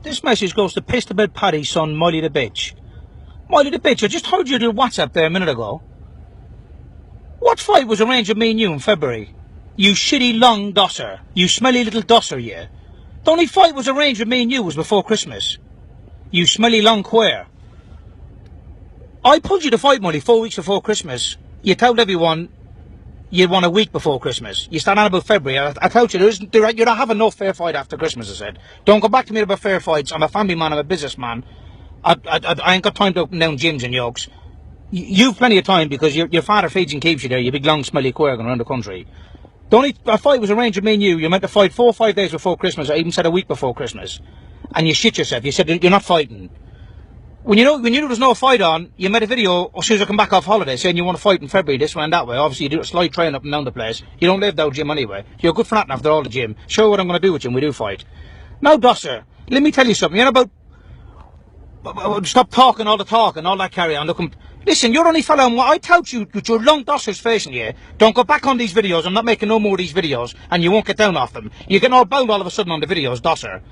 This message goes to Piss the Bed Paddy's son, Miley the bitch. Miley the bitch, I just heard your little WhatsApp there a minute ago. What fight was arranged with me and you in February? You shitty long dosser. You smelly little dosser, yeah. The only fight was arranged with me and you was before Christmas. You smelly long queer. I pulled you to fight, Miley, 4 weeks before Christmas. You told everyone you'd want a week before Christmas. You start on about February. I told you, you're not having no fair fight after Christmas, I said. Don't go back to me about fair fights. I'm a family man, I'm a businessman. I ain't got time to open down gyms and yokes. You've plenty of time because your father feeds and keeps you there, you big long smelly queer going around the country. The only fight was arranged with me and you. You meant to fight 4 or 5 days before Christmas. I even said a week before Christmas. And you shit yourself. You said you're not fighting. When you knew there was no fight on, you made a video as soon as I come back off holiday saying you want to fight in February this way and that way. Obviously you do a slight train up and down the place. You don't live down gym anyway. You're good for nothing after all the gym. Show what I'm going to do with you when we do fight. Now, Dosser, let me tell you something. You're about... Stop talking all the talk and all that carry on. Look, listen, you're only fella on what I told you with your long Dossers facing you. Don't go back on these videos. I'm not making no more of these videos and you won't get down off them. You're getting all bound all of a sudden on the videos, Dosser.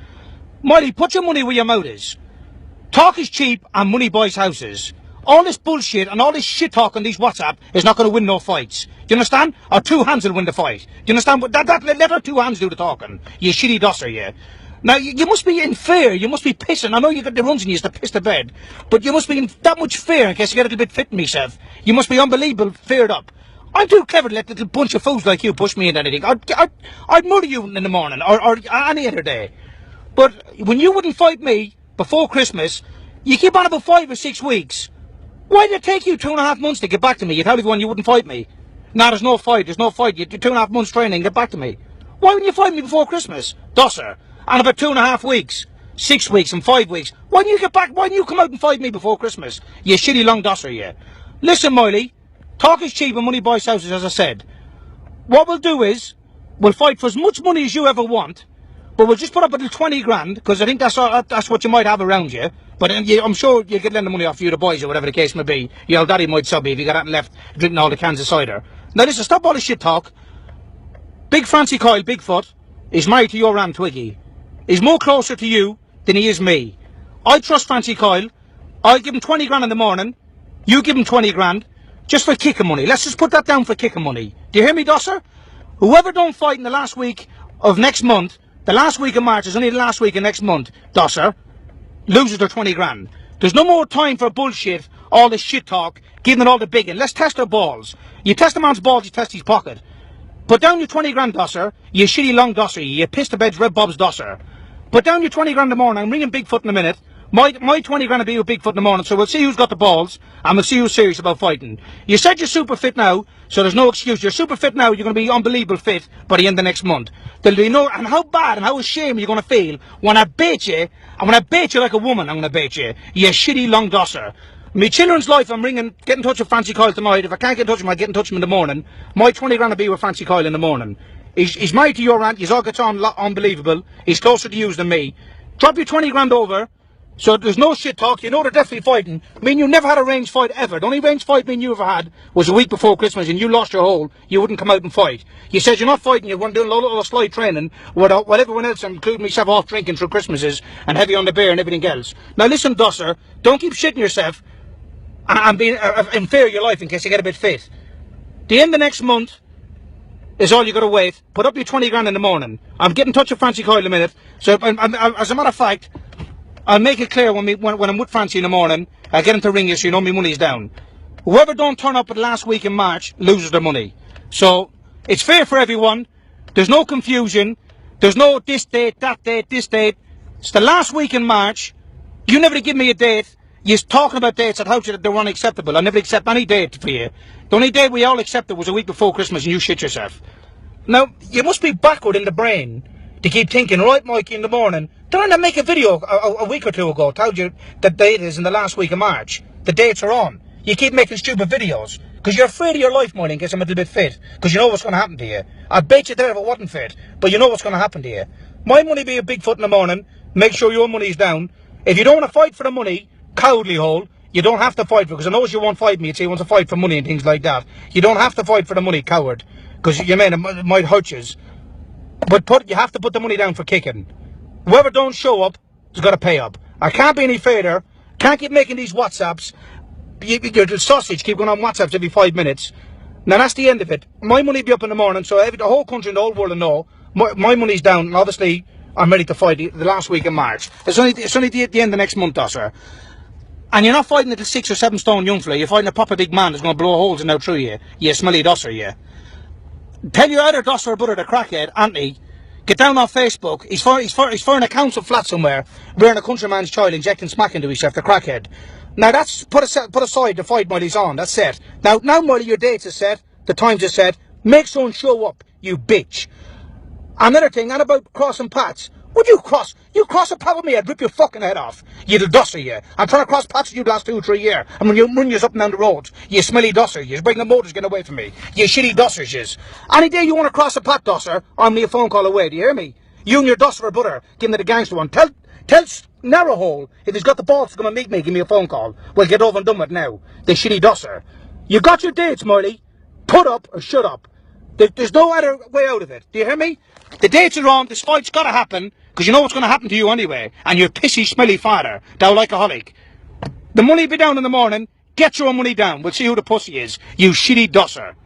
Miley, put your money where your mouth is. Talk is cheap and money buys houses. All this bullshit and all this shit talk on these WhatsApp is not going to win no fights. Do you understand? Our two hands will win the fight. Do you understand? Let our two hands do the talking. You shitty Dosser, yeah. Now, you must be in fear. You must be pissing. I know you got the runs in you to piss the bed. But you must be in that much fear in case you get a little bit fit in myself. You must be unbelievable feared up. I'm too clever to let a little bunch of fools like you push me into anything. I'd murder you in the morning or any other day. But when you wouldn't fight me before Christmas, you keep on about 5 or 6 weeks. Why did it take you 2.5 months to get back to me? You tell everyone you wouldn't fight me. No, there's no fight. There's no fight. You do 2.5 months training, get back to me. Why wouldn't you fight me before Christmas? Dosser. And about 2.5 weeks, 6 weeks and 5 weeks. Why didn't you get back? Why didn't you come out and fight me before Christmas? You shitty long Dosser, yeah. Listen, Miley, talk is cheap and money buys houses, as I said. What we'll do is, we'll fight for as much money as you ever want, but we'll just put up a little 20 grand, because I think that's what you might have around you. But I'm sure you'll get lend the money off you, the boys, or whatever the case may be. Your old daddy might sub you if you got that left drinking all the cans of cider. Now listen, stop all this shit talk. Big Francie Coyle, Bigfoot, is married to your Ram Twiggy. He's more closer to you than he is me. I trust Francie Coyle. I'll give him 20 grand in the morning. You give him 20 grand. Just for kicking money. Let's just put that down for kicking money. Do you hear me, Dosser? Whoever don't fight in the last week of next month, the last week of March is only the last week of next month, Dosser, loses their 20 grand. There's no more time for bullshit, all this shit talk, giving it all the biggin. Let's test their balls. You test a man's balls, you test his pocket. Put down your 20 grand, Dosser. You shitty long Dosser. You piss the bed's Red Bob's Dosser. Put down your 20 grand in the morning. I'm ringing Bigfoot in a minute. My 20 grand will be with Bigfoot in the morning, so we'll see who's got the balls, and we'll see who's serious about fighting. You said you're super fit now, so there's no excuse. You're super fit now, you're going to be unbelievable fit by the end of next month. There'll be no, and how bad and how ashamed you're going to feel when I bait you, and when I bait you like a woman, I'm going to bait you. You shitty long Dosser. My children's life, I'm ringing, get in touch with Francie Coyle tonight. If I can't get in touch with him, I get in touch with him in the morning. My 20 grand will be with Francie Coyle in the morning. He's married to your aunt, he's all gets on unbelievable. He's closer to you than me. Drop your 20 grand over, so there's no shit talk. You know they're definitely fighting. Me and you never had a range fight ever. The only range fight me and you ever had was a week before Christmas, and you lost your hole. You wouldn't come out and fight. You said you're not fighting, you're going to do a little slight training without everyone else, including myself, off drinking through Christmases and heavy on the beer and everything else. Now listen, Dosser, don't keep shitting yourself and being in fear of your life in case you get a bit fit. The end of next month is all you got to wait. Put up your 20 grand in the morning. I'm getting in touch with Francie Coyle in a minute. So as a matter of fact, I'll make it clear when I'm with Francie in the morning, I'll get him to ring you so you know my money's down. Whoever don't turn up at the last week in March loses their money. So it's fair for everyone. There's no confusion. There's no this date, that date, this date. It's the last week in March. You never give me a date. You're talking about dates at how they're unacceptable. I never accept any date for you. The only day we all accepted was a week before Christmas and you shit yourself. Now, you must be backward in the brain to keep thinking, right, Mikey, in the morning. Didn't I make a video a week or two ago, told you the date is in the last week of March. The dates are on. You keep making stupid videos because you're afraid of your life, Miley, in case I'm a little bit fit, because you know what's going to happen to you. I'd bet you there if it wasn't fit, but you know what's going to happen to you. My money be a Bigfoot in the morning. Make sure your money's down. If you don't want to fight for the money, cowardly hole, you don't have to fight for it, because I know you won't fight me. You'd say you want to fight for money and things like that. You don't have to fight for the money, coward, because you mean it might hurt you. But you have to put the money down for kicking. Whoever don't show up, has got to pay up. I can't be any further. Can't keep making these WhatsApps. Your sausage keep going on WhatsApps every 5 minutes. Now that's the end of it. My money will be up in the morning, so the whole country and the whole world will know my money's down, and obviously I'm ready to fight the last week in March. It's only the end of next month, Dosser. And you're not fighting a 6 or 7 stone young fella, you're fighting a proper big man that's going to blow holes in out through you. You smelly Dosser, yeah. Tell your other Dosser brother, the crackhead, Anthony, get down on Facebook. He's for in a council flat somewhere, rearing a countryman's child, injecting smack into himself, the crackhead. Now that's put aside the fight Miley's on. That's set. Now Miley, your dates are set. The times are set. Make someone show up, you bitch. Another thing, and about crossing paths. Would you cross? You cross a path with me, I'd rip your fucking head off. You little dosser, you. I'm trying to cross paths with you the last 2 or 3 years. And when you run you up and down the roads, you smelly dosser, you. Bring the motors getting away from me. You shitty dossers, you. Any day you want to cross a path, dosser, I'm only a phone call away. Do you hear me? You and your dosser brother, give me the gangster one. Tell Narrowhole, if he's got the balls to come and meet me, give me a phone call. We'll get over and done with now. The shitty dosser. You got your dates, Miley. Put up or shut up. There's no other way out of it. Do you hear me? The dates are on. This fight's got to happen. Because you know what's going to happen to you anyway. And your pissy, smelly father. Thou alcoholic. The money will be down in the morning. Get your money down. We'll see who the pussy is. You shitty dosser.